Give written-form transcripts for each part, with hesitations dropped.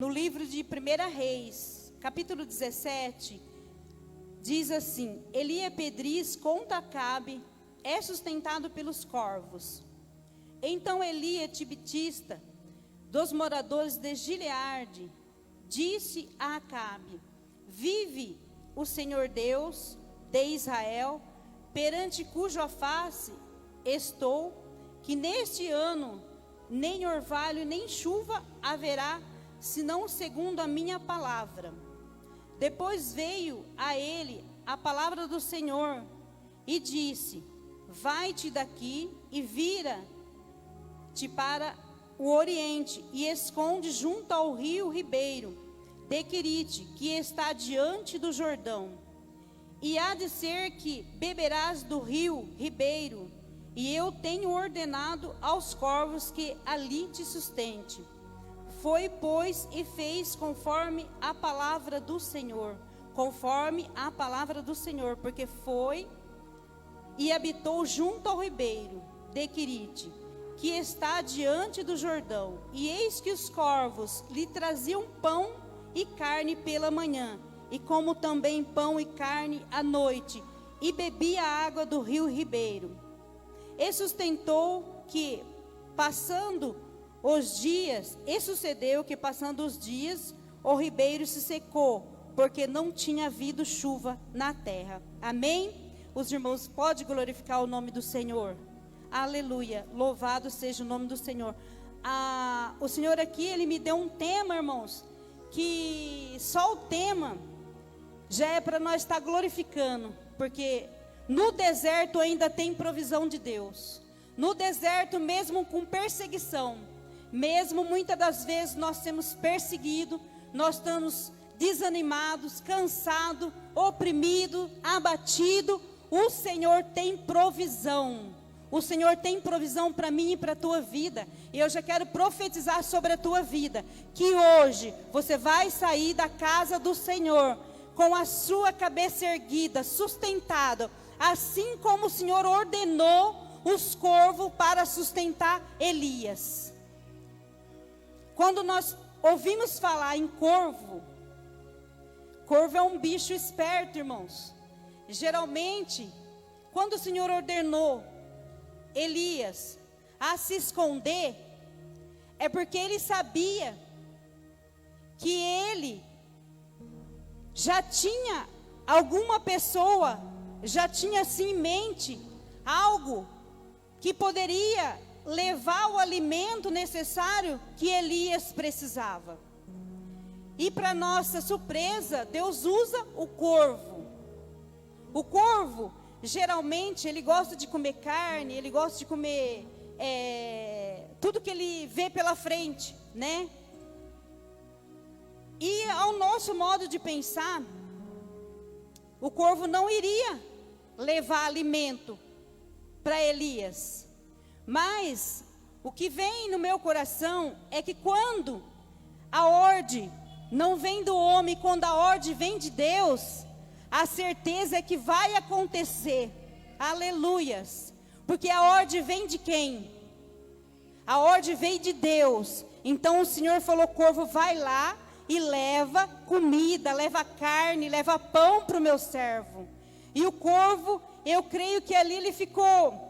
No livro de 1 Reis, capítulo 17, diz assim: Elia Pedriz contra Acabe é sustentado pelos corvos. Então Elia Tibitista, dos moradores de Gileade, disse a Acabe: Vive o Senhor Deus de Israel, perante cuja face estou, que neste ano nem orvalho nem chuva haverá, senão segundo a minha palavra. Depois veio a ele a palavra do Senhor e disse: Vai-te daqui e vira-te para o oriente e esconde junto ao rio Ribeiro de Querite, que está diante do Jordão. E há de ser que beberás do rio Ribeiro, e eu tenho ordenado aos corvos que ali te sustente. Foi, pois, e fez conforme a palavra do Senhor, porque foi e habitou junto ao ribeiro de Querite, que está diante do Jordão. E eis que os corvos lhe traziam pão e carne pela manhã, e como também pão e carne à noite, e bebia a água do rio Ribeiro. E sustentou que, sucedeu que passando os dias, o ribeiro se secou, porque não tinha havido chuva na terra. Amém? Os irmãos podem glorificar o nome do Senhor. Aleluia, louvado seja o nome do Senhor. O Senhor aqui, Ele me deu um tema, irmãos, que só o tema já é para nós estar glorificando, porque no deserto ainda tem provisão de Deus. No deserto, mesmo com perseguição, mesmo muitas das vezes nós temos perseguido, nós estamos desanimados, cansados, oprimidos, abatidos, o Senhor tem provisão. O Senhor tem provisão para mim e para a tua vida. E eu já quero profetizar sobre a tua vida, que hoje você vai sair da casa do Senhor com a sua cabeça erguida, sustentado, assim como o Senhor ordenou os corvos para sustentar Elias. Quando nós ouvimos falar em corvo é um bicho esperto, irmãos. Geralmente, quando o Senhor ordenou Elias a se esconder, é porque ele sabia que ele já tinha alguma pessoa, já tinha assim em mente algo que poderia levar o alimento necessário que Elias precisava. E para nossa surpresa, Deus usa o corvo. O corvo, geralmente, ele gosta de comer carne, ele gosta de comer tudo que ele vê pela frente, né? E ao nosso modo de pensar, o corvo não iria levar alimento para Elias. Mas o que vem no meu coração é que quando a ordem não vem do homem, quando a ordem vem de Deus, a certeza é que vai acontecer. Aleluias. Porque a ordem vem de quem? A ordem veio de Deus. Então o Senhor falou: corvo, vai lá e leva comida, leva carne, leva pão para o meu servo. E o corvo, eu creio que ali ele ficou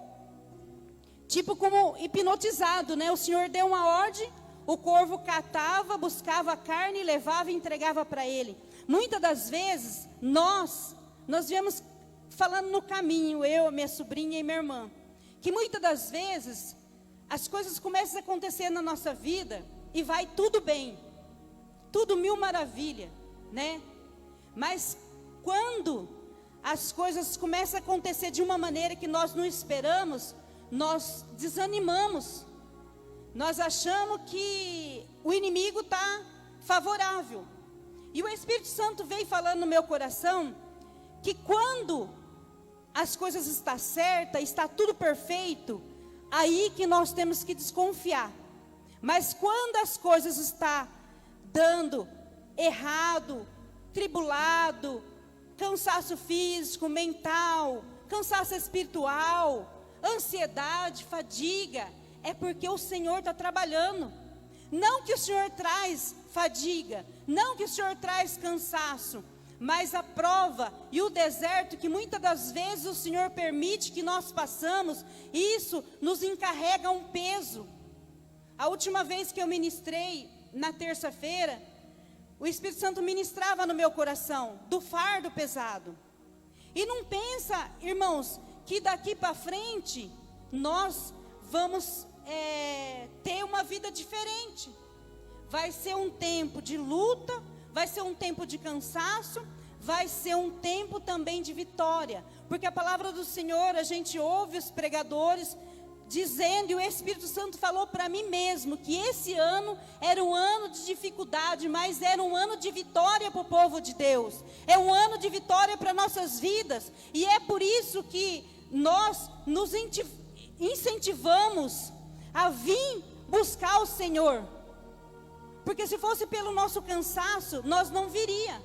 tipo como hipnotizado, né? O Senhor deu uma ordem, o corvo catava, buscava a carne, levava e entregava para ele. Muitas das vezes, nós viemos falando no caminho, eu, minha sobrinha e minha irmã, que muitas das vezes, as coisas começam a acontecer na nossa vida, e vai tudo bem, tudo mil maravilha, né? Mas quando as coisas começam a acontecer de uma maneira que nós não esperamos, nós desanimamos, nós achamos que o inimigo está favorável. E o Espírito Santo veio falando no meu coração que quando as coisas estão certas, está tudo perfeito, aí que nós temos que desconfiar. Mas quando as coisas estão dando errado, tribulado, cansaço físico, mental, cansaço espiritual, ansiedade, fadiga, é porque o Senhor está trabalhando. Não que o Senhor traz fadiga, não que o Senhor traz cansaço, mas a prova e o deserto que muitas das vezes o Senhor permite que nós passamos, isso nos encarrega um peso. A última vez que eu ministrei, na terça-feira, o Espírito Santo ministrava no meu coração, do fardo pesado. E não pensa, irmãos, que daqui para frente, nós vamos ter uma vida diferente. Vai ser um tempo de luta, vai ser um tempo de cansaço, vai ser um tempo também de vitória. Porque a palavra do Senhor, a gente ouve os pregadores dizendo, e o Espírito Santo falou para mim mesmo, que esse ano era um ano de dificuldade, mas era um ano de vitória para o povo de Deus. É um ano de vitória para nossas vidas. E é por isso que nós nos incentivamos a vir buscar o Senhor. Porque se fosse pelo nosso cansaço, nós não viria.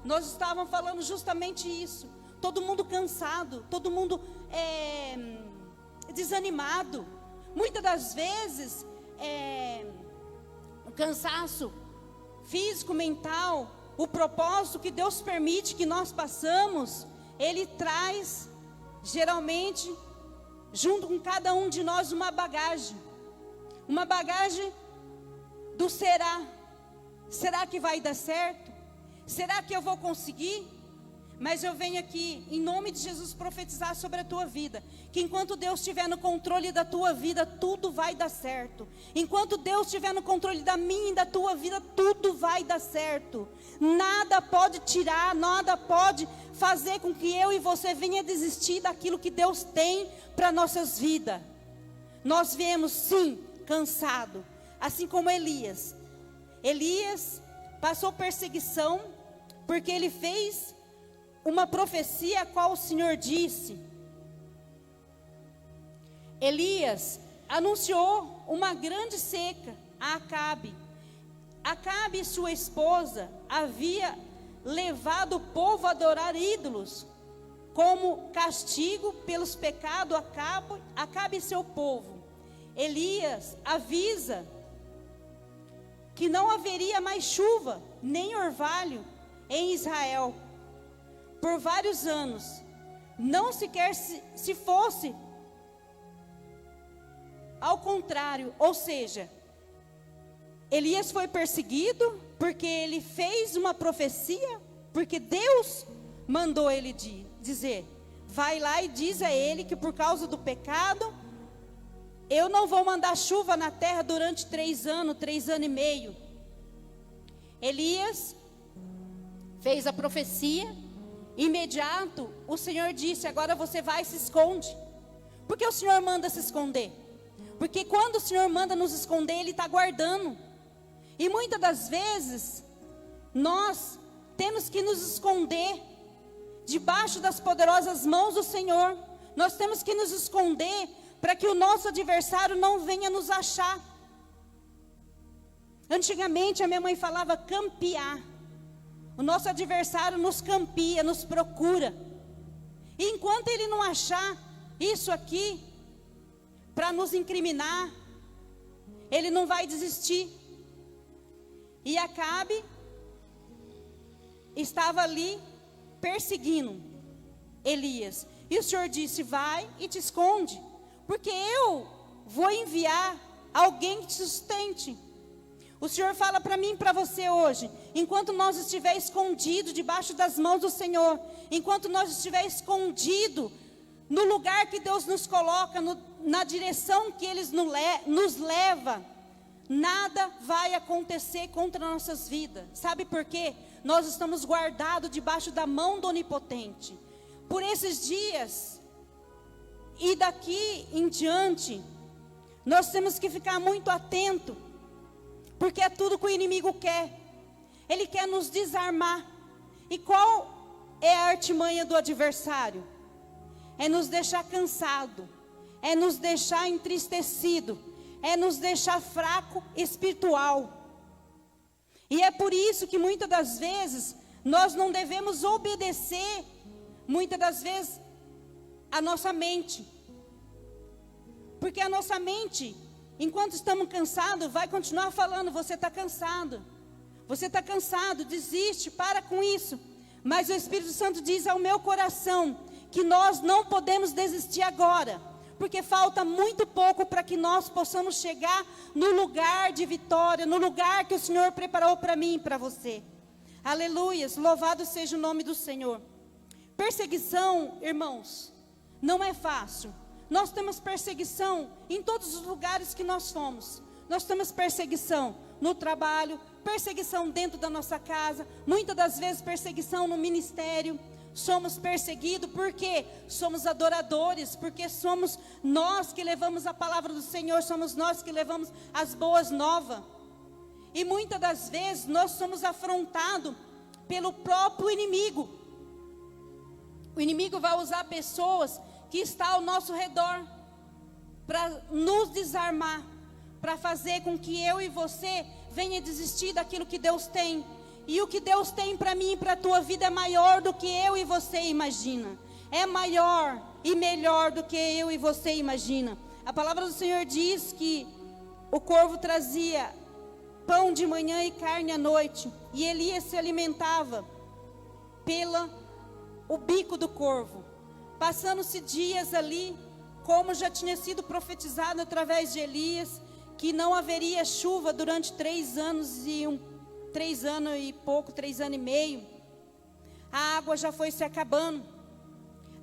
Nós estávamos falando justamente isso. Todo mundo cansado, todo mundo desanimado. Muitas das vezes, o cansaço físico, mental, o propósito que Deus permite que nós passamos, Ele traz, geralmente, junto com cada um de nós, uma bagagem do será. Será que vai dar certo? Será que eu vou conseguir? Mas eu venho aqui, em nome de Jesus, profetizar sobre a tua vida, que enquanto Deus estiver no controle da tua vida, tudo vai dar certo. Enquanto Deus estiver no controle da minha e da tua vida, tudo vai dar certo. Nada pode tirar, nada pode fazer com que eu e você venha desistir daquilo que Deus tem para nossas vidas. Nós viemos, sim, cansado, assim como Elias. Elias passou perseguição, porque ele fez uma profecia a qual o Senhor disse. Elias anunciou uma grande seca a Acabe. Acabe e sua esposa havia levado o povo a adorar ídolos, como castigo pelos pecados Acabe e seu povo. Elias avisa que não haveria mais chuva, nem orvalho em Israel, por vários anos, não sequer se fosse ao contrário. Ou seja, Elias foi perseguido, porque ele fez uma profecia, porque Deus mandou ele dizer, vai lá e diz a ele que por causa do pecado, eu não vou mandar chuva na terra durante 3 anos e meio. Elias fez a profecia. Imediato, o Senhor disse, agora você vai e se esconde. Por que o Senhor manda se esconder? Porque quando o Senhor manda nos esconder, Ele está guardando. E muitas das vezes, nós temos que nos esconder debaixo das poderosas mãos do Senhor. Nós temos que nos esconder para que o nosso adversário não venha nos achar. Antigamente a minha mãe falava campear. O nosso adversário nos campia, nos procura. E enquanto ele não achar isso aqui para nos incriminar, ele não vai desistir. E Acabe estava ali perseguindo Elias. E o Senhor disse, vai e te esconde, porque eu vou enviar alguém que te sustente. O Senhor fala para mim e para você hoje, enquanto nós estiver escondido debaixo das mãos do Senhor, enquanto nós estiver escondido no lugar que Deus nos coloca, na direção que Ele nos leva, nada vai acontecer contra nossas vidas. Sabe por quê? Nós estamos guardados debaixo da mão do Onipotente. Por esses dias e daqui em diante, nós temos que ficar muito atento, porque é tudo que o inimigo quer. Ele quer nos desarmar. E qual é a artimanha do adversário? É nos deixar cansado, é nos deixar entristecido, é nos deixar fraco espiritual. E é por isso que muitas das vezes nós não devemos obedecer, muitas das vezes, a nossa mente. Porque a nossa mente, enquanto estamos cansados, vai continuar falando, você está cansado. Você está cansado, desiste, para com isso. Mas o Espírito Santo diz ao meu coração que nós não podemos desistir agora, porque falta muito pouco para que nós possamos chegar no lugar de vitória, no lugar que o Senhor preparou para mim e para você. Aleluias, louvado seja o nome do Senhor. Perseguição, irmãos, não é fácil. Nós temos perseguição em todos os lugares que nós fomos. Nós temos perseguição no trabalho, perseguição dentro da nossa casa, muitas das vezes perseguição no ministério. Somos perseguidos porque somos adoradores, porque somos nós que levamos a palavra do Senhor, somos nós que levamos as boas novas. E muitas das vezes nós somos afrontados pelo próprio inimigo. O inimigo vai usar pessoas que estão ao nosso redor para nos desarmar, para fazer com que eu e você venha desistir daquilo que Deus tem. E o que Deus tem para mim e para a tua vida é maior do que eu e você imagina. É maior e melhor do que eu e você imagina. A palavra do Senhor diz que o corvo trazia pão de manhã e carne à noite. E Elias se alimentava pelo bico do corvo. Passando-se dias ali, como já tinha sido profetizado através de Elias, que não haveria chuva durante 3 anos e 3 anos e pouco, 3 anos e meio. A água já foi se acabando.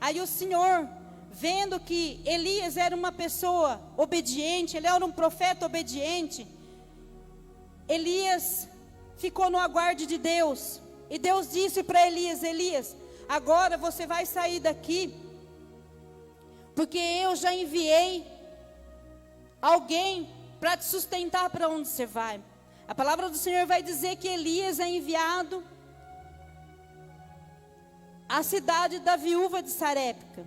Aí o Senhor, vendo que Elias era uma pessoa obediente, ele era um profeta obediente, Elias ficou no aguardo de Deus. E Deus disse para Elias: Elias, agora você vai sair daqui, porque eu já enviei alguém para te sustentar para onde você vai. A palavra do Senhor vai dizer que Elias é enviado à cidade da viúva de Sarepta.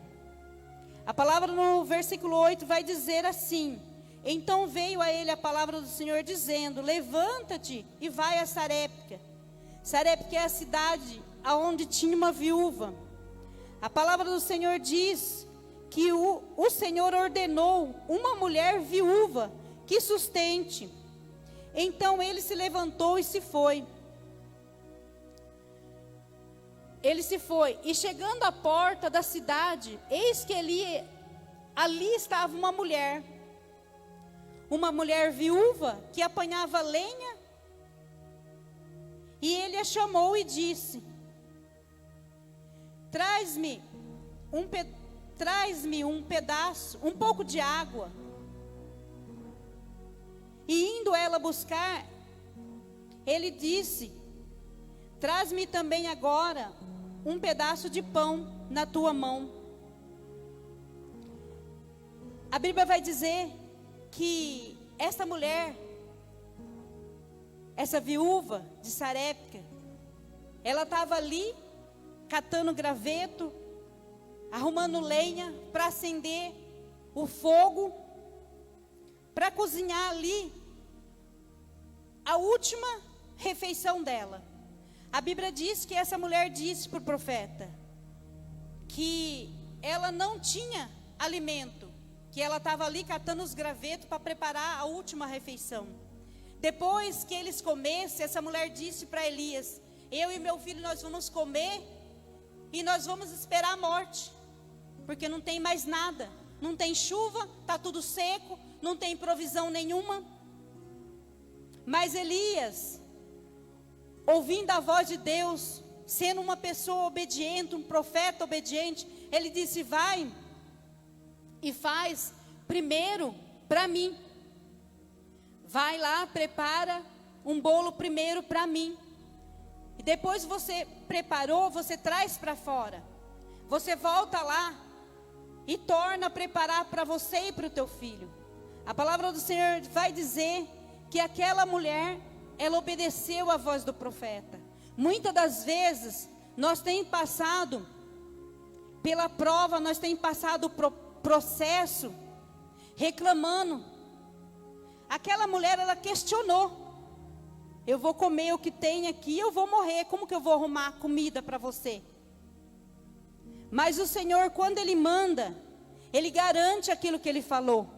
A palavra no versículo 8 vai dizer assim: então veio a ele a palavra do Senhor dizendo: levanta-te e vai a Sarepta. Sarepta é a cidade aonde tinha uma viúva. A palavra do Senhor diz que o Senhor ordenou uma mulher viúva que sustente. Então ele se levantou e se foi. Ele se foi, e chegando à porta da cidade, eis que ali estava uma mulher viúva que apanhava lenha. E ele a chamou e disse: traz-me um pedaço, um pouco de água. E indo ela buscar, ele disse: traz-me também agora um pedaço de pão na tua mão. A Bíblia vai dizer que essa mulher, essa viúva de Sarepta, ela estava ali catando graveto, arrumando lenha para acender o fogo, para cozinhar ali a última refeição dela. A Bíblia diz que essa mulher disse para o profeta que ela não tinha alimento, que ela estava ali catando os gravetos para preparar a última refeição. Depois que eles comessem, essa mulher disse para Elias: eu e meu filho, nós vamos comer e nós vamos esperar a morte, porque não tem mais nada, não tem chuva, está tudo seco, não tem provisão nenhuma. Mas Elias, ouvindo a voz de Deus, sendo uma pessoa obediente, um profeta obediente, ele disse: vai e faz primeiro para mim. Vai lá, prepara um bolo primeiro para mim. E depois você preparou, você traz para fora. Você volta lá e torna a preparar para você e para o teu filho. A palavra do Senhor vai dizer que aquela mulher, ela obedeceu a voz do profeta. Muitas das vezes, nós temos passado pela prova, nós temos passado o processo, reclamando. Aquela mulher, ela questionou: eu vou comer o que tem aqui, eu vou morrer, como que eu vou arrumar comida para você? Mas o Senhor, quando Ele manda, Ele garante aquilo que Ele falou.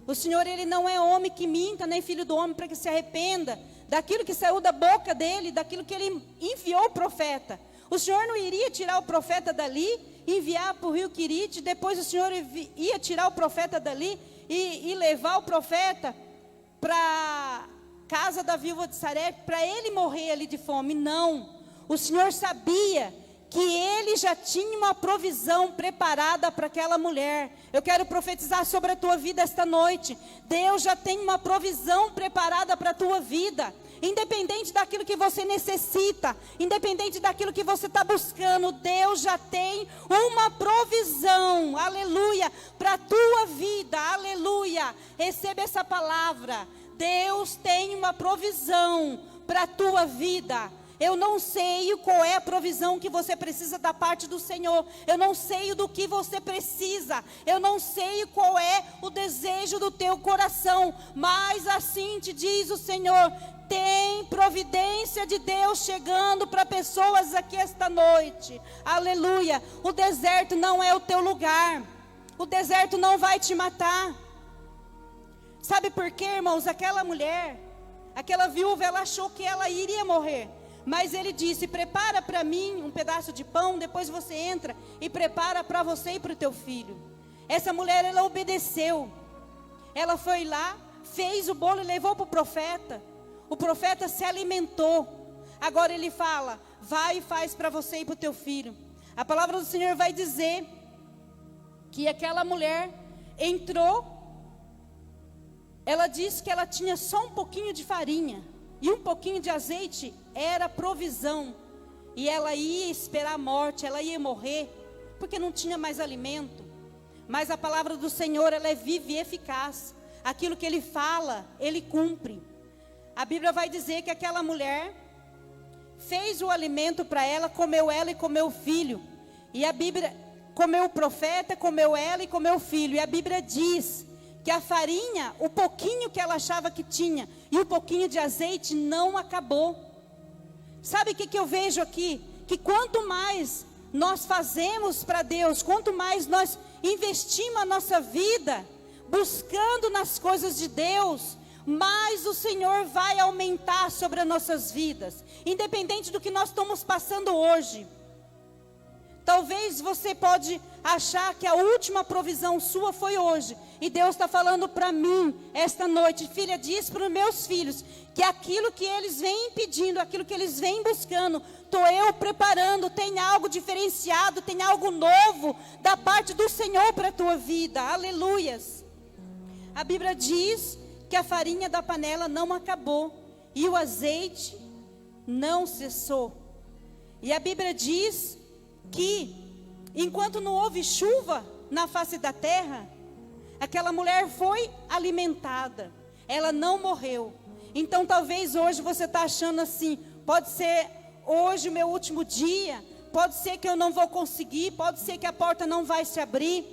O Senhor, Ele não é homem que minta, nem filho do homem para que se arrependa daquilo que saiu da boca dele, daquilo que ele enviou o profeta. O Senhor não iria tirar o profeta dali, enviar para o rio Querite, depois o Senhor ia tirar o profeta dali e levar o profeta para casa da viúva de Sarepta, para ele morrer ali de fome. Não, o Senhor sabia que ele já tinha uma provisão preparada para aquela mulher. Eu quero profetizar sobre a tua vida esta noite. Deus já tem uma provisão preparada para a tua vida. Independente daquilo que você necessita, independente daquilo que você está buscando, Deus já tem uma provisão, aleluia, para a tua vida, aleluia. Receba essa palavra. Deus tem uma provisão para a tua vida. Eu não sei qual é a provisão que você precisa da parte do Senhor. Eu não sei do que você precisa. Eu não sei qual é o desejo do teu coração. Mas assim te diz o Senhor: tem providência de Deus chegando para pessoas aqui esta noite. Aleluia. O deserto não é o teu lugar. O deserto não vai te matar. Sabe por quê, irmãos? Aquela mulher, aquela viúva, ela achou que ela iria morrer. Mas ele disse: prepara para mim um pedaço de pão, depois você entra e prepara para você e para o teu filho. Essa mulher, ela obedeceu. Ela foi lá, fez o bolo e levou para o profeta. O profeta se alimentou. Agora ele fala: vai e faz para você e para o teu filho. A palavra do Senhor vai dizer que aquela mulher entrou. Ela disse que ela tinha só um pouquinho de farinha e um pouquinho de azeite, era provisão. E ela ia esperar a morte, ela ia morrer, porque não tinha mais alimento. Mas a palavra do Senhor, ela é viva e eficaz. Aquilo que Ele fala, Ele cumpre. A Bíblia vai dizer que aquela mulher fez o alimento para ela e comeu o filho. E a Bíblia, comeu o profeta, comeu ela e comeu o filho. E a Bíblia diz que a farinha, o pouquinho que ela achava que tinha, e o pouquinho de azeite não acabou. Sabe o que eu vejo aqui? Que quanto mais nós fazemos para Deus, quanto mais nós investimos a nossa vida, buscando nas coisas de Deus, mais o Senhor vai aumentar sobre as nossas vidas, independente do que nós estamos passando hoje. Talvez você pode achar que a última provisão sua foi hoje. E Deus está falando para mim esta noite: filha, diz para os meus filhos que aquilo que eles vêm pedindo, aquilo que eles vêm buscando, estou eu preparando. Tem algo diferenciado, tem algo novo da parte do Senhor para a tua vida. Aleluias. A Bíblia diz que a farinha da panela não acabou e o azeite não cessou. E a Bíblia diz que enquanto não houve chuva na face da terra, aquela mulher foi alimentada, ela não morreu. Então talvez hoje você está achando assim: pode ser hoje o meu último dia, pode ser que eu não vou conseguir, pode ser que a porta não vai se abrir,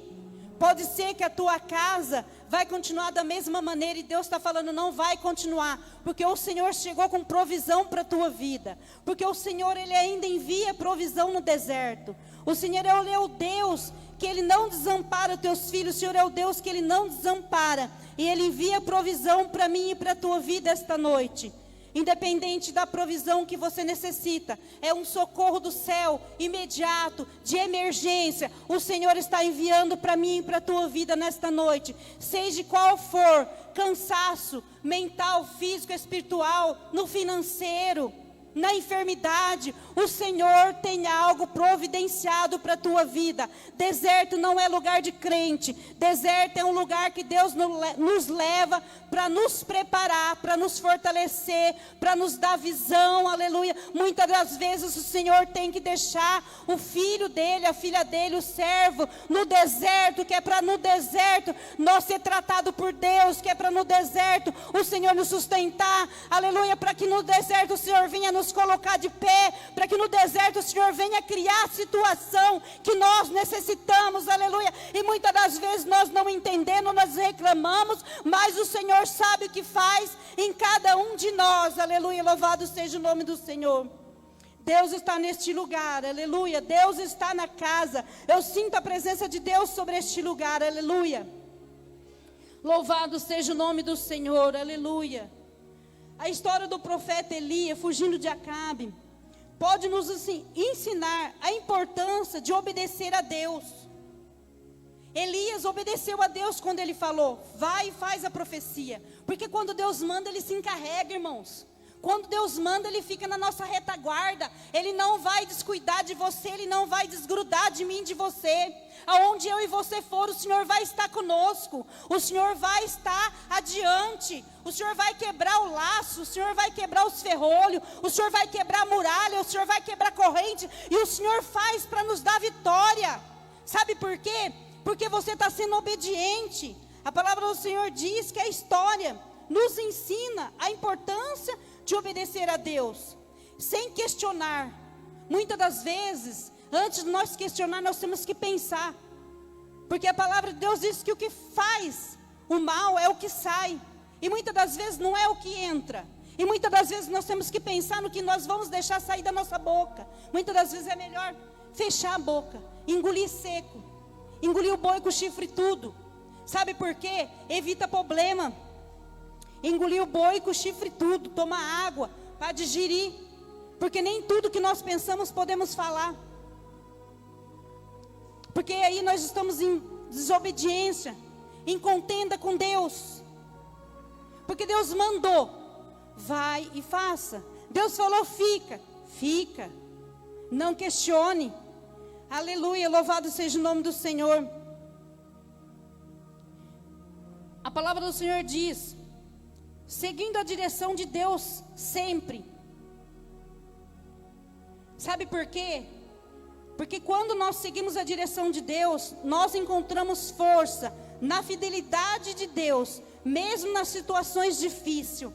pode ser que a tua casa vai continuar da mesma maneira. E Deus está falando: não vai continuar, porque o Senhor chegou com provisão para a tua vida. Porque o Senhor, Ele ainda envia provisão no deserto. O Senhor é o Deus que Ele não desampara os teus filhos. O Senhor é o Deus que Ele não desampara. E Ele envia provisão para mim e para a tua vida esta noite. Independente da provisão que você necessita, é um socorro do céu, imediato, de emergência. O Senhor está enviando para mim e para a tua vida nesta noite. Seja qual for, cansaço mental, físico, espiritual, no financeiro, na enfermidade, o Senhor tem algo providenciado para a tua vida. Deserto não é lugar de crente. Deserto é um lugar que Deus nos leva para nos preparar, para nos fortalecer, para nos dar visão, aleluia. Muitas das vezes o Senhor tem que deixar o filho dele, a filha dele, o servo, no deserto, que é para no deserto nós ser tratado por Deus, que é para no deserto o Senhor nos sustentar, aleluia, para que no deserto o Senhor venha nos colocar de pé, para que no deserto o Senhor venha criar a situação que nós necessitamos, aleluia. E muitas das vezes nós não entendemos, nós reclamamos, mas o Senhor sabe o que faz em cada um de nós, aleluia. Louvado seja o nome do Senhor. Deus está neste lugar, aleluia. Deus está na casa. Eu sinto a presença de Deus sobre este lugar, aleluia. Louvado seja o nome do Senhor, aleluia. A história do profeta Elias fugindo de Acabe pode nos ensinar a importância de obedecer a Deus. Elias obedeceu a Deus quando ele falou: vai e faz a profecia. Porque quando Deus manda, ele se encarrega, irmãos. Quando Deus manda, ele fica na nossa retaguarda. Ele não vai descuidar de você, ele não vai desgrudar de mim, de você. Aonde eu e você for, o Senhor vai estar conosco. O Senhor vai estar adiante. O Senhor vai quebrar o laço, o Senhor vai quebrar os ferrolhos, o Senhor vai quebrar a muralha, o Senhor vai quebrar a corrente. E o Senhor faz para nos dar vitória. Sabe por quê? Porque você está sendo obediente. A palavra do Senhor diz que a história nos ensina a importância de obedecer a Deus, sem questionar. Muitas das vezes, antes de nós questionar, nós temos que pensar. Porque a palavra de Deus diz que o que faz o mal é o que sai. E muitas das vezes não é o que entra. E muitas das vezes nós temos que pensar no que nós vamos deixar sair da nossa boca. Muitas das vezes é melhor fechar a boca, engolir seco, engolir o boi com o chifre tudo. Sabe por quê? Evita problema. Engolir o boi com o chifre tudo, tomar água para digerir. Porque nem tudo que nós pensamos podemos falar. Porque aí nós estamos em desobediência, em contenda com Deus. Porque Deus mandou, vai e faça. Deus falou, fica, fica. Não questione. Aleluia, louvado seja o nome do Senhor. A palavra do Senhor diz: seguindo a direção de Deus sempre. Sabe por quê? Porque quando nós seguimos a direção de Deus, nós encontramos força na fidelidade de Deus, mesmo nas situações difíceis.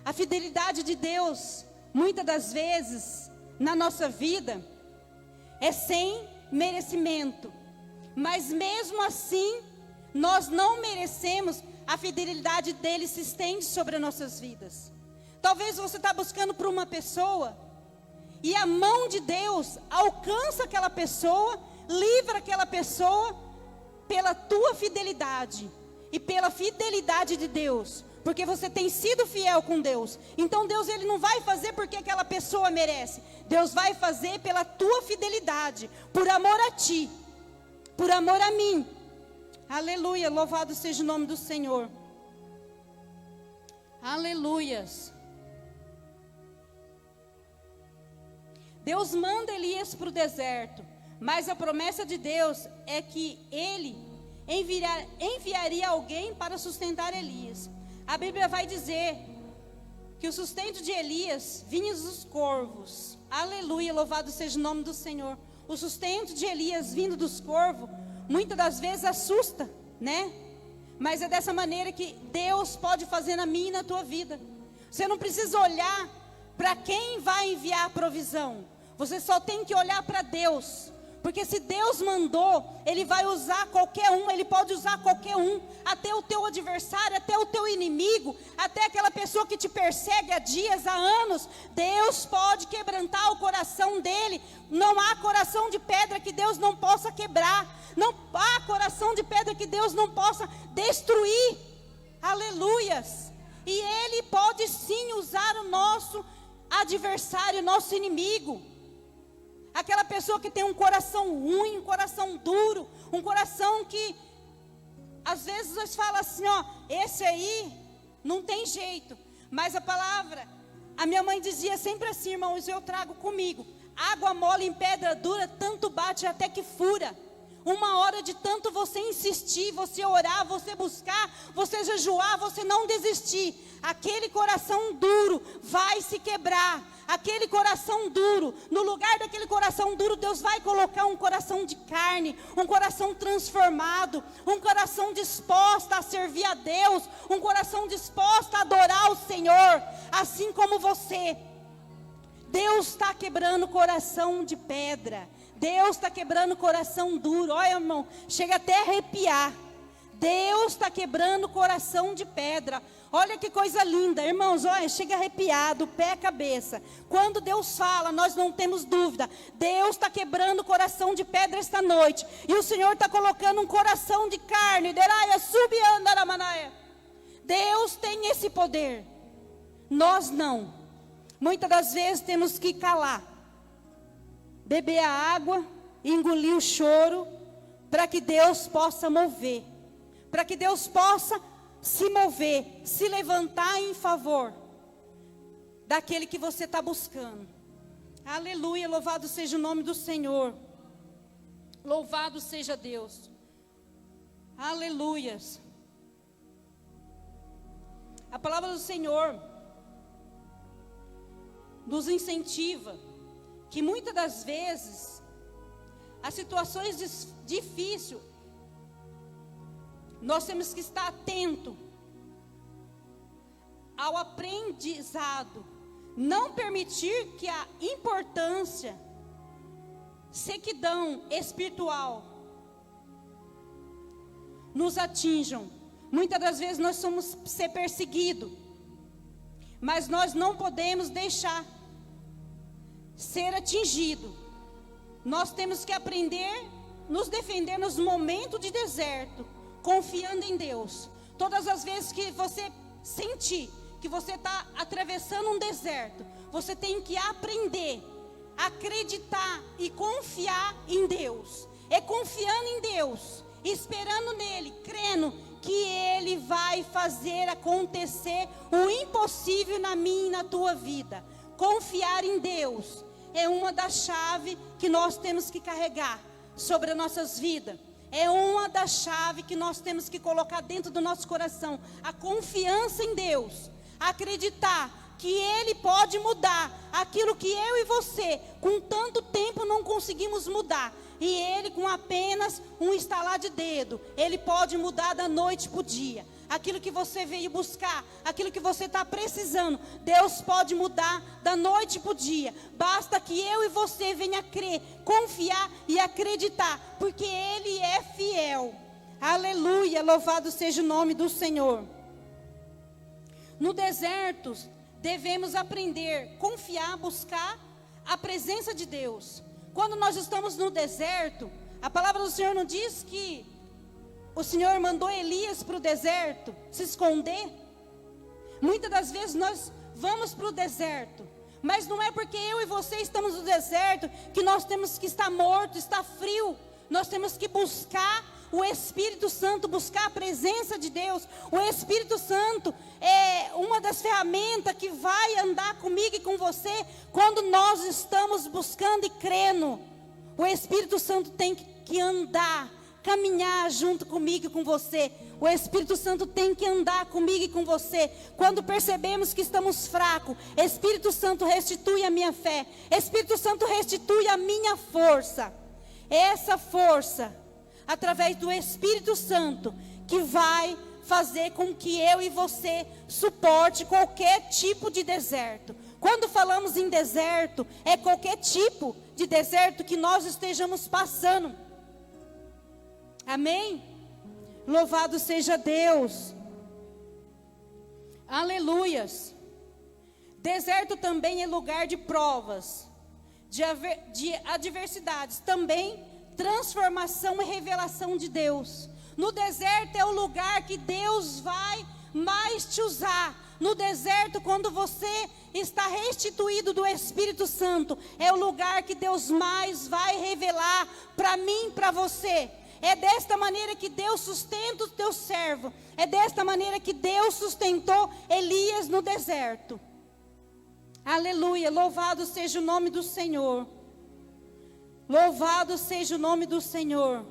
A fidelidade de Deus, muitas das vezes, na nossa vida, é sem merecimento. Mas mesmo assim, nós não merecemos. A fidelidade dele se estende sobre as nossas vidas. Talvez você está buscando por uma pessoa, e a mão de Deus alcança aquela pessoa, livra aquela pessoa, pela tua fidelidade, e pela fidelidade de Deus, porque você tem sido fiel com Deus. Então Deus, ele não vai fazer porque aquela pessoa merece. Deus vai fazer pela tua fidelidade, por amor a ti, por amor a mim. Aleluia, louvado seja o nome do Senhor. Aleluias. Deus manda Elias para o deserto, mas a promessa de Deus é que ele enviaria alguém para sustentar Elias. A Bíblia vai dizer que o sustento de Elias vinha dos corvos. Aleluia, louvado seja o nome do Senhor. O sustento de Elias vindo dos corvos, muitas das vezes assusta, né? Mas é dessa maneira que Deus pode fazer na minha e na tua vida. Você não precisa olhar para quem vai enviar a provisão. Você só tem que olhar para Deus. Porque se Deus mandou, Ele vai usar qualquer um. Ele pode usar qualquer um. Até o teu adversário, até o teu inimigo, até aquela pessoa que te persegue há dias, há anos. Deus pode quebrantar o coração dele. Não há coração de pedra que Deus não possa quebrar. Não há coração de pedra que Deus não possa destruir. Aleluias. E Ele pode sim usar o nosso adversário, nosso inimigo. Aquela pessoa que tem um coração ruim, um coração duro, um coração que às vezes nós falamos assim, ó, esse aí não tem jeito. Mas a palavra, a minha mãe dizia sempre assim, irmãos, eu trago comigo: água mole em pedra dura, tanto bate até que fura. Uma hora de tanto você insistir, você orar, você buscar, você jejuar, você não desistir, aquele coração duro vai se quebrar. Aquele coração duro, no lugar daquele coração duro, Deus vai colocar um coração de carne, um coração transformado, um coração disposto a servir a Deus, um coração disposto a adorar o Senhor, assim como você. Deus está quebrando coração de pedra, Deus está quebrando coração duro. Olha, irmão, chega até a arrepiar. Deus está quebrando coração de pedra. Olha que coisa linda, irmãos, olha, chega arrepiado, pé a cabeça. Quando Deus fala, nós não temos dúvida. Deus está quebrando coração de pedra esta noite. E o Senhor está colocando um coração de carne. Deus tem esse poder. Nós não. Muitas das vezes temos que calar, beber a água, engolir o choro, para que Deus possa mover, para que Deus possa se mover, se levantar em favor daquele que você está buscando. Aleluia, louvado seja o nome do Senhor. Louvado seja Deus. Aleluias. A palavra do Senhor nos incentiva que muitas das vezes as situações difíceis nós temos que estar atento ao aprendizado, não permitir que a importância, sequidão espiritual nos atinjam. Muitas das vezes nós somos ser perseguidos, mas nós não podemos deixar ser atingido. Nós temos que aprender nos defender nos momentos de deserto, confiando em Deus. Todas as vezes que você sentir que você está atravessando um deserto, você tem que aprender a acreditar e confiar em Deus. É confiando em Deus, esperando nele, crendo que Ele vai fazer acontecer o impossível na minha e na tua vida. Confiar em Deus é uma das chaves que nós temos que carregar sobre as nossas vidas. É uma das chaves que nós temos que colocar dentro do nosso coração. A confiança em Deus. Acreditar que Ele pode mudar aquilo que eu e você, com tanto tempo, não conseguimos mudar. E Ele, com apenas um estalar de dedo, Ele pode mudar da noite para o dia. Aquilo que você veio buscar, aquilo que você está precisando, Deus pode mudar da noite para o dia. Basta que eu e você venha crer, confiar e acreditar, porque Ele é fiel. Aleluia, louvado seja o nome do Senhor. No deserto, devemos aprender, confiar, buscar a presença de Deus. Quando nós estamos no deserto, a palavra do Senhor não diz que o Senhor mandou Elias para o deserto se esconder. Muitas das vezes nós vamos para o deserto, mas não é porque eu e você estamos no deserto que nós temos que estar morto, estar frio. Nós temos que buscar o Espírito Santo, buscar a presença de Deus. O Espírito Santo é uma das ferramentas que vai andar comigo e com você quando nós estamos buscando e crendo. O Espírito Santo tem que andar, caminhar junto comigo e com você. O Espírito Santo tem que andar comigo e com você. Quando percebemos que estamos fracos, Espírito Santo restitui a minha fé. Espírito Santo restitui a minha força. Essa força, através do Espírito Santo, que vai fazer com que eu e você suporte qualquer tipo de deserto. Quando falamos em deserto, é qualquer tipo de deserto que nós estejamos passando. Amém? Louvado seja Deus. Aleluias. Deserto também é lugar de provas, de adversidades, também transformação e revelação de Deus. No deserto é o lugar que Deus vai mais te usar. No deserto, quando você está restituído do Espírito Santo, é o lugar que Deus mais vai revelar para mim e para você. É desta maneira que Deus sustenta o teu servo. É desta maneira que Deus sustentou Elias no deserto. Aleluia, louvado seja o nome do Senhor. Louvado seja o nome do Senhor.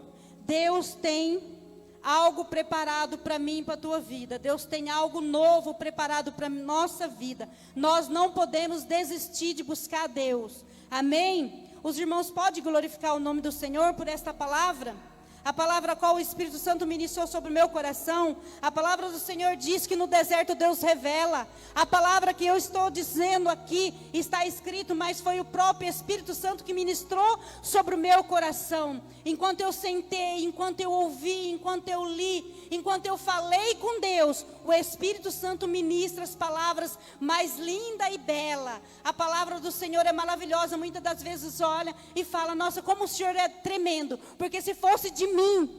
Deus tem algo preparado para mim e para a tua vida. Deus tem algo novo preparado para a nossa vida. Nós não podemos desistir de buscar a Deus. Amém? Os irmãos podem glorificar o nome do Senhor por esta palavra? A palavra a qual o Espírito Santo ministrou sobre o meu coração. A palavra do Senhor diz que no deserto Deus revela. A palavra que eu estou dizendo aqui está escrito, mas foi o próprio Espírito Santo que ministrou sobre o meu coração. Enquanto eu sentei, enquanto eu ouvi, enquanto eu li, enquanto eu falei com Deus, o Espírito Santo ministra as palavras mais linda e bela. A palavra do Senhor é maravilhosa. Muitas das vezes olha e fala, nossa, como o Senhor é tremendo. Porque se fosse de mim,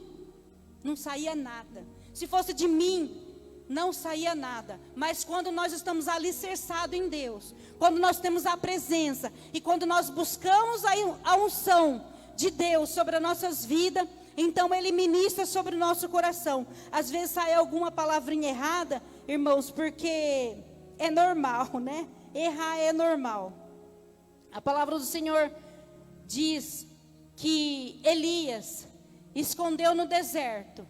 não saía nada. Se fosse de mim, não saía nada. Mas quando nós estamos alicerçados em Deus, quando nós temos a presença e quando nós buscamos a unção de Deus sobre as nossas vidas, então Ele ministra sobre o nosso coração. Às vezes sai alguma palavrinha errada, irmãos, porque é normal, né? Errar é normal. A palavra do Senhor diz que Elias escondeu no deserto,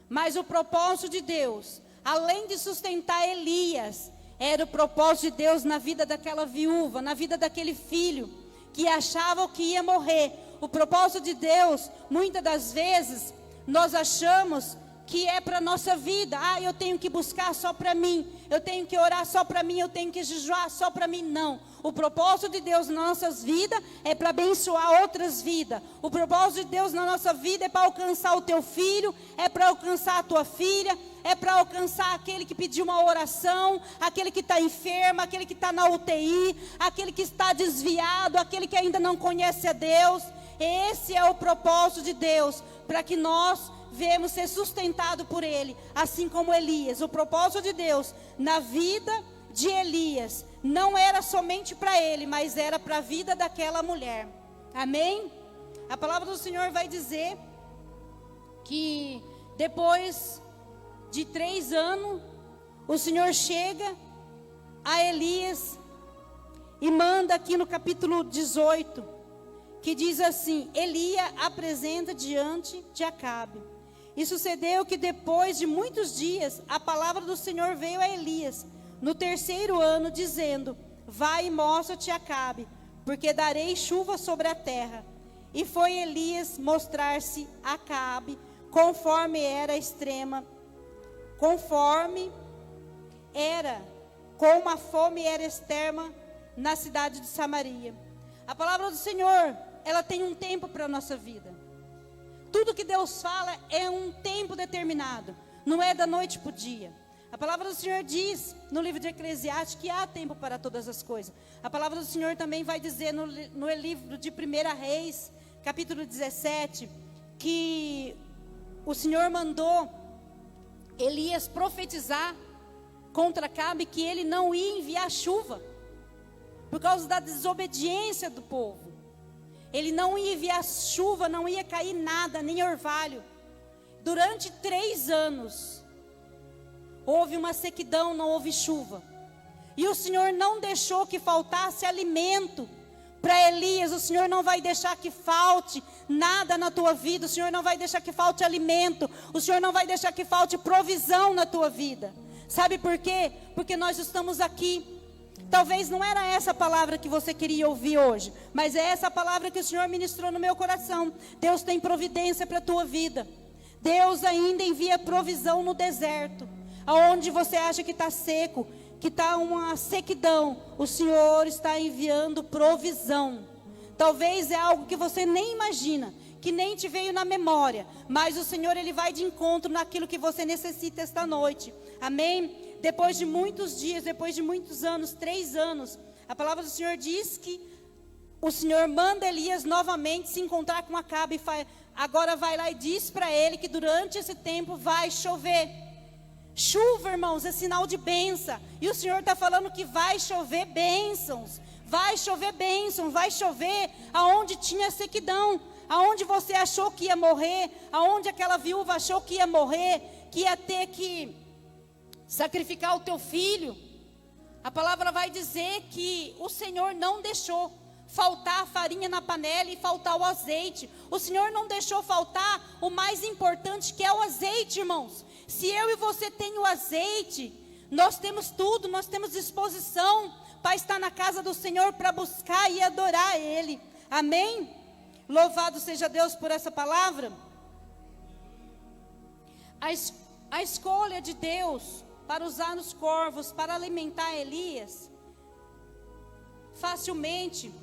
mas o propósito de Deus, além de sustentar Elias, era o propósito de Deus na vida daquela viúva, na vida daquele filho, que achava que ia morrer. O propósito de Deus, muitas das vezes, nós achamos que é para a nossa vida. Eu tenho que buscar só para mim, eu tenho que orar só para mim, eu tenho que jejuar só para mim. Não, o propósito de Deus nas nossas vidas é para abençoar outras vidas. O propósito de Deus na nossa vida é para alcançar o teu filho, é para alcançar a tua filha, é para alcançar aquele que pediu uma oração, aquele que está enfermo, aquele que está na UTI, aquele que está desviado, aquele que ainda não conhece a Deus. Esse é o propósito de Deus, para que nós venhamos ser sustentados por Ele, assim como Elias. O propósito de Deus na vida de Elias não era somente para ele, mas era para a vida daquela mulher. Amém? A palavra do Senhor vai dizer que depois de 3 anos, o Senhor chega a Elias e manda aqui no capítulo 18, que diz assim: Elias apresenta diante de Acabe. E sucedeu que depois de muitos dias, a palavra do Senhor veio a Elias, no 3º ano, dizendo: vai e mostra-te a Acabe, porque darei chuva sobre a terra. E foi Elias mostrar-se a Acabe, conforme era como a fome era extrema na cidade de Samaria. A palavra do Senhor, ela tem um tempo para a nossa vida. Tudo que Deus fala é um tempo determinado, não é da noite para o dia. A palavra do Senhor diz no livro de Eclesiastes que há tempo para todas as coisas. A palavra do Senhor também vai dizer no livro de 1 Reis, capítulo 17, que o Senhor mandou Elias profetizar contra Acabe que ele não ia enviar chuva, por causa da desobediência do povo. Ele não ia enviar chuva, não ia cair nada, nem orvalho. Durante 3 anos, houve uma sequidão, não houve chuva. E o Senhor não deixou que faltasse alimento para Elias. O Senhor não vai deixar que falte nada na tua vida. O Senhor não vai deixar que falte alimento. O Senhor não vai deixar que falte provisão na tua vida. Sabe por quê? Porque nós estamos aqui. Talvez não era essa a palavra que você queria ouvir hoje, mas é essa a palavra que o Senhor ministrou no meu coração. Deus tem providência para a tua vida. Deus ainda envia provisão no deserto, aonde você acha que está seco, que está uma sequidão. O Senhor está enviando provisão. Talvez é algo que você nem imagina, que nem te veio na memória, mas o Senhor, Ele vai de encontro naquilo que você necessita esta noite. Amém? Depois de muitos dias, depois de muitos anos, 3 anos, a palavra do Senhor diz que o Senhor manda Elias novamente se encontrar com Acabe. Agora vai lá e diz para ele que durante esse tempo vai chover. Chuva, irmãos, é sinal de bênção. E o Senhor está falando que vai chover bênçãos. Vai chover bênção, vai chover aonde tinha sequidão. Aonde você achou que ia morrer, aonde aquela viúva achou que ia morrer, que ia ter que sacrificar o teu filho. A palavra vai dizer que o Senhor não deixou faltar a farinha na panela e faltar o azeite. O Senhor não deixou faltar o mais importante, que é o azeite, irmãos. Se eu e você tem o azeite, nós temos tudo, nós temos disposição para estar na casa do Senhor, para buscar e adorar Ele. Amém? Louvado seja Deus por essa palavra. A escolha de Deus para usar os corvos, para alimentar Elias, facilmente,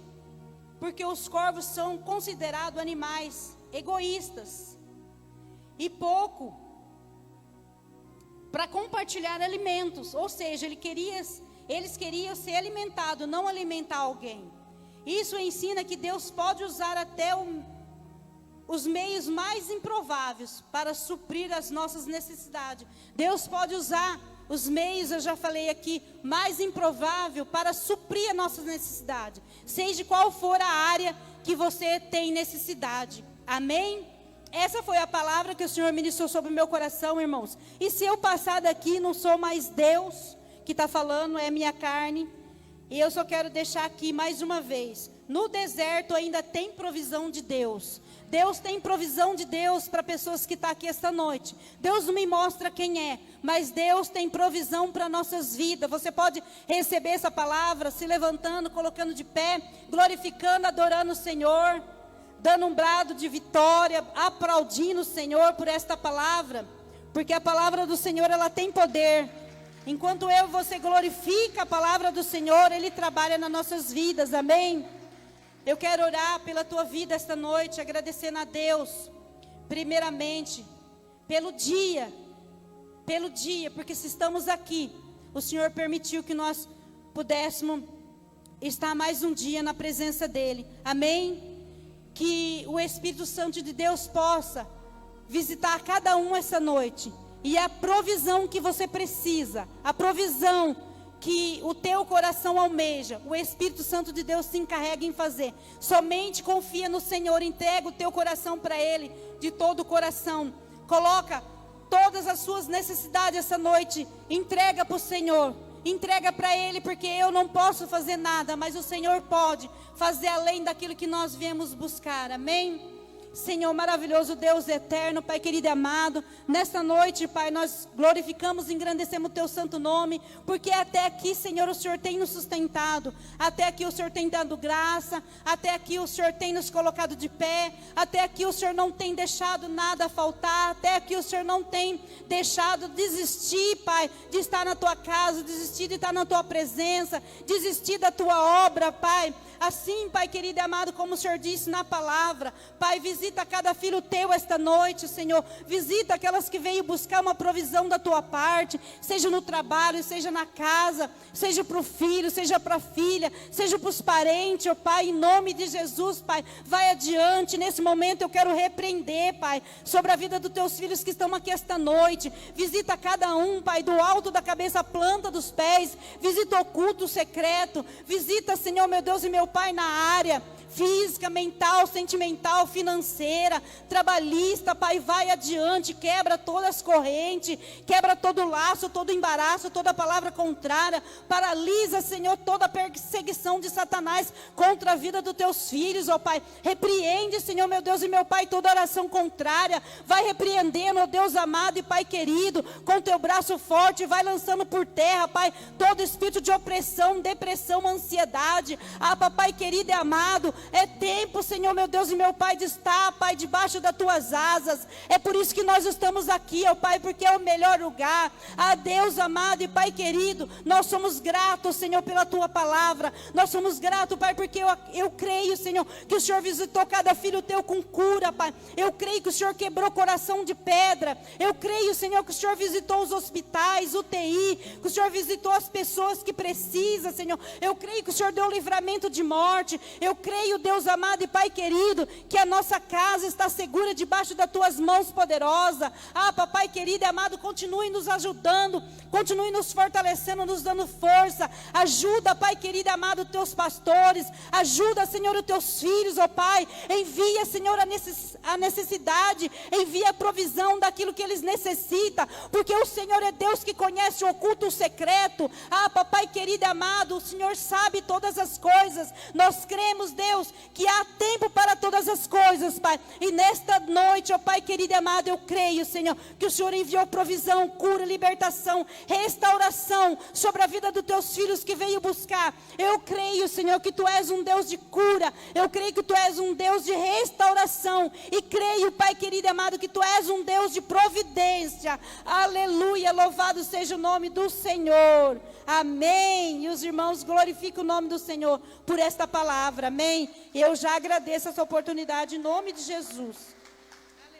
porque os corvos são considerados animais egoístas, e pouco para compartilhar alimentos, ou seja, eles queriam ser alimentados, não alimentar alguém. Isso ensina que Deus pode usar até os meios mais improváveis para suprir as nossas necessidades. Deus pode usar os meios, eu já falei aqui, mais improvável para suprir a nossa necessidade, seja qual for a área que você tem necessidade. Amém? Essa foi a palavra que o Senhor ministrou sobre o meu coração, irmãos. E se eu passar daqui, não sou mais Deus que está falando, é minha carne. E eu só quero deixar aqui mais uma vez, no deserto ainda tem provisão de Deus. Deus tem provisão de Deus para pessoas que estão aqui esta noite. Deus não me mostra quem é, mas Deus tem provisão para nossas vidas. Você pode receber essa palavra se levantando, colocando de pé, glorificando, adorando o Senhor, dando um brado de vitória, aplaudindo o Senhor por esta palavra, porque a palavra do Senhor, ela tem poder. Enquanto eu e você glorifica a palavra do Senhor, Ele trabalha nas nossas vidas, amém? Eu quero orar pela tua vida esta noite, agradecendo a Deus, primeiramente, pelo dia, porque se estamos aqui, o Senhor permitiu que nós pudéssemos estar mais um dia na presença dEle, amém? Que o Espírito Santo de Deus possa visitar cada um essa noite, e a provisão que você precisa, a provisão que o teu coração almeja, o Espírito Santo de Deus se encarrega em fazer. Somente confia no Senhor, entrega o teu coração para Ele, de todo o coração. Coloca todas as suas necessidades essa noite, entrega para o Senhor, entrega para Ele, porque eu não posso fazer nada, mas o Senhor pode fazer além daquilo que nós viemos buscar, amém? Senhor maravilhoso, Deus eterno, Pai querido e amado, nesta noite, Pai, nós glorificamos e engrandecemos o Teu santo nome, porque até aqui, Senhor, o Senhor tem nos sustentado, até aqui o Senhor tem dado graça, até aqui o Senhor tem nos colocado de pé, até aqui o Senhor não tem deixado nada faltar, até aqui o Senhor não tem deixado desistir, Pai, de estar na Tua casa, desistir de estar na Tua presença, desistir da Tua obra, Pai. Assim, Pai querido e amado, como o Senhor disse na palavra, Pai, visita cada filho Teu esta noite, Senhor, visita aquelas que veio buscar uma provisão da Tua parte, seja no trabalho, seja na casa, seja para o filho, seja para a filha, seja para os parentes, ó Pai, em nome de Jesus, Pai, vai adiante. Nesse momento eu quero repreender, Pai, sobre a vida dos Teus filhos que estão aqui esta noite, visita cada um, Pai, do alto da cabeça à planta dos pés, visita o oculto, o secreto, visita, Senhor, meu Deus e meu Pai, na área física, mental, sentimental, financeira, trabalhista, Pai, vai adiante, quebra todas as correntes, quebra todo laço, todo embaraço, toda palavra contrária, paralisa, Senhor, toda a perseguição de Satanás contra a vida dos Teus filhos, ó Pai, repreende, Senhor, meu Deus e meu Pai, toda oração contrária, vai repreendendo, ó Deus amado e Pai querido, com Teu braço forte, vai lançando por terra, Pai, todo espírito de opressão, depressão, ansiedade, Papai querido e amado, é tempo, Senhor, meu Deus e meu Pai, de estar, Pai, debaixo das Tuas asas. É por isso que nós estamos aqui, ó Pai, porque é o melhor lugar. Deus amado e Pai querido, nós somos gratos, Senhor, pela Tua palavra. Nós somos gratos, Pai, porque eu creio, Senhor, que o Senhor visitou cada filho Teu com cura, Pai. Eu creio que o Senhor quebrou coração de pedra. Eu creio, Senhor, que o Senhor visitou os hospitais, UTI, que o Senhor visitou as pessoas que precisam, Senhor. Eu creio que o Senhor deu livramento de morte. Eu creio, Deus amado e Pai querido, que a nossa casa está segura debaixo das Tuas mãos poderosas. Papai querido e amado, continue nos ajudando, continue nos fortalecendo, nos dando força. Ajuda, Pai querido e amado, os Teus pastores, ajuda, Senhor, os Teus filhos, ó Pai, envia, Senhor, a necessidade, envia a provisão daquilo que eles necessitam, porque o Senhor é Deus que conhece o oculto, o secreto. Papai querido e amado, o Senhor sabe todas as coisas. Nós cremos, Deus, que há tempo para todas as coisas, Pai. E nesta noite, ó Pai querido e amado, eu creio, Senhor, que o Senhor enviou provisão, cura, libertação, restauração sobre a vida dos Teus filhos que veio buscar. Eu creio, Senhor, que Tu és um Deus de cura. Eu creio que Tu és um Deus de restauração. E creio, Pai querido e amado, que Tu és um Deus de providência. Aleluia, louvado seja o nome do Senhor. Amém. E os irmãos glorificam o nome do Senhor por esta palavra. Amém. Eu já agradeço essa oportunidade em nome de Jesus.